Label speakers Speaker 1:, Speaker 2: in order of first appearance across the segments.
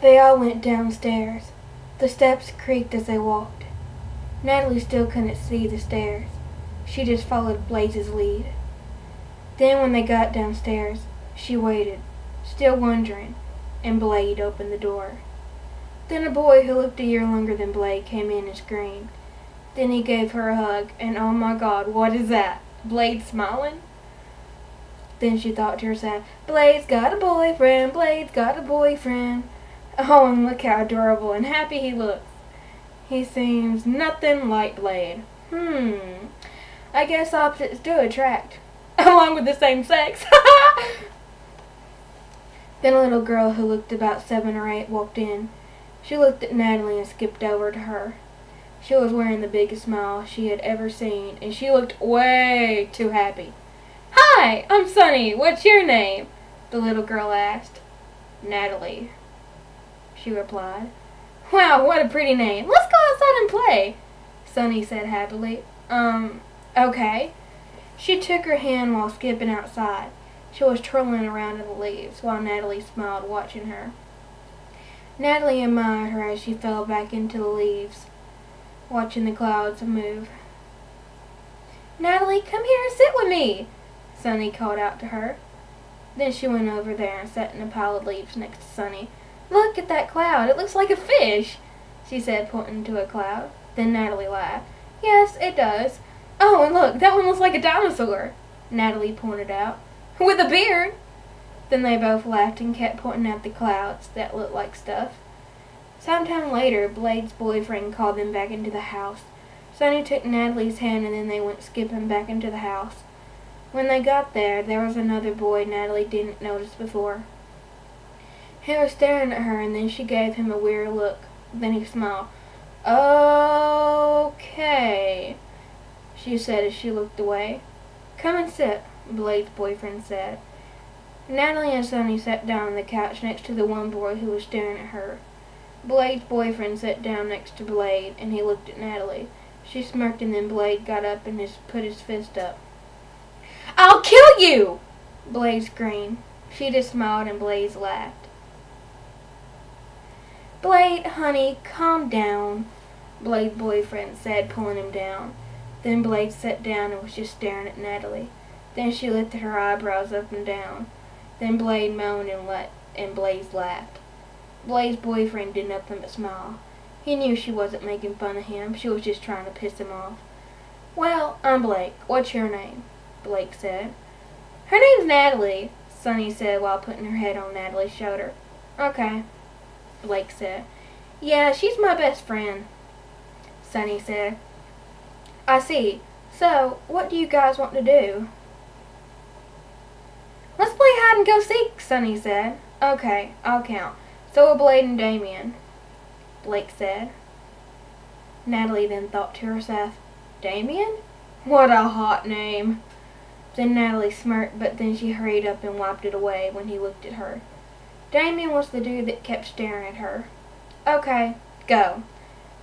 Speaker 1: They all went downstairs. The steps creaked as they walked. Natalie still couldn't see the stairs. She just followed Blaze's lead. Then when they got downstairs, she waited, still wondering, and Blade opened the door. Then a boy who looked a year younger than Blade came in and screamed. Then he gave her a hug, and oh my God, what is that? Blade smiling? Then she thought to herself, Blade's got a boyfriend, Blade's got a boyfriend. Oh, and look how adorable and happy he looks. He seems nothing like Blade. I guess opposites do attract. Along with the same sex. Then a little girl who looked about 7 or 8 walked in. She looked at Natalie and skipped over to her. She was wearing the biggest smile she had ever seen, and she looked way too happy. Hi, I'm Sunny. What's your name? The little girl asked. Natalie, she replied. Wow, what a pretty name. Let's go outside and play, Sunny said happily. Okay. She took her hand while skipping outside. She was twirling around in the leaves while Natalie smiled, watching her. Natalie admired her as she fell back into the leaves, watching the clouds move. Natalie, come here and sit with me, Sunny called out to her. Then she went over there and sat in a pile of leaves next to Sunny. Look at that cloud. It looks like a fish, she said, pointing to a cloud. Then Natalie laughed. Yes, it does. Oh, and look, that one looks like a dinosaur, Natalie pointed out. With a beard. Then they both laughed and kept pointing at the clouds that looked like stuff. Sometime later, Blade's boyfriend called them back into the house. Sunny took Natalie's hand and then they went skipping back into the house. When they got there, there was another boy Natalie didn't notice before. He was staring at her and then she gave him a weird look. Then he smiled. Okay, she said as she looked away. Come and sit, Blade's boyfriend said. Natalie and Sunny sat down on the couch next to the one boy who was staring at her. Blade's boyfriend sat down next to Blade and he looked at Natalie. She smirked and then Blade got up and put his fist up. I'll kill you! Blade screamed. She just smiled and Blaze laughed. Blade, honey, calm down, Blade's boyfriend said, pulling him down. Then Blade sat down and was just staring at Natalie. Then she lifted her eyebrows up and down. Then Blade moaned and Blaze laughed. Blade's boyfriend did nothing but smile. He knew she wasn't making fun of him. She was just trying to piss him off. Well, I'm Blake. What's your name? Blake said. Her name's Natalie, Sunny said while putting her head on Natalie's shoulder. Okay, Blake said. Yeah, she's my best friend, Sunny said. I see. So, what do you guys want to do? Let's play hide and go seek, Sunny said. Okay, I'll count. So will Blade and Damien, Blake said. Natalie then thought to herself, Damien? What a hot name. Then Natalie smirked, but then she hurried up and wiped it away when he looked at her. Damien was the dude that kept staring at her. Okay, go,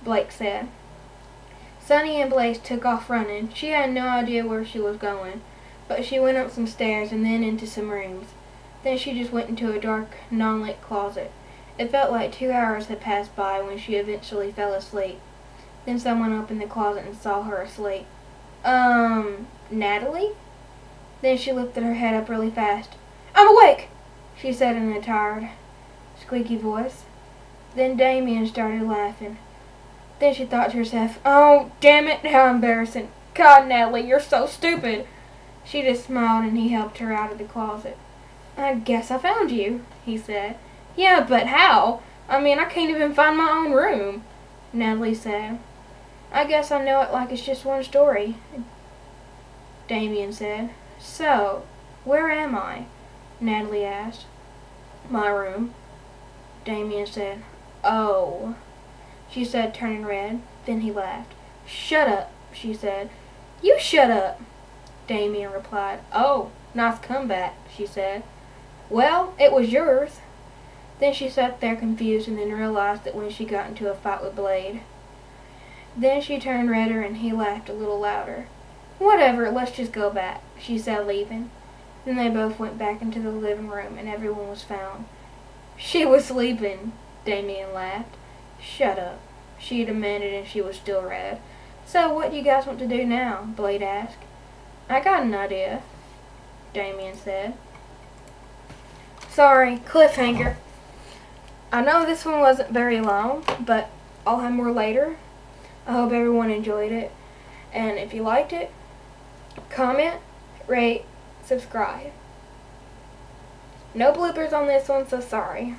Speaker 1: Blake said. Sunny and Blaze took off running. She had no idea where she was going, but she went up some stairs and then into some rooms. Then she just went into a dark, non-lit closet. It felt like 2 hours had passed by when she eventually fell asleep. Then someone opened the closet and saw her asleep. Natalie? Then she lifted her head up really fast. I'm awake, she said in a tired, squeaky voice. Then Damien started laughing. Then she thought to herself, oh, damn it, how embarrassing. God, Natalie, you're so stupid. She just smiled and he helped her out of the closet. I guess I found you, he said. Yeah, but how? I mean, I can't even find my own room, Natalie said. I guess I know it like it's just one story, Damien said. So, where am I? Natalie asked. My room, Damien said. Oh, she said, turning red. Then he laughed. Shut up, she said. You shut up, Damien replied. Oh, nice comeback, she said. Well, it was yours. Then she sat there confused and then realized that when she got into a fight with Blade. Then she turned redder and he laughed a little louder. Whatever, let's just go back, she said, leaving. Then they both went back into the living room and everyone was found. She was sleeping. Damien laughed. Shut up, she demanded, and she was still red. So what do you guys want to do now? Blade asked. I got an idea, Damien said. Sorry, cliffhanger. I know this one wasn't very long, but I'll have more later. I hope everyone enjoyed it. And if you liked it, comment, rate, subscribe. No bloopers on this one, so sorry.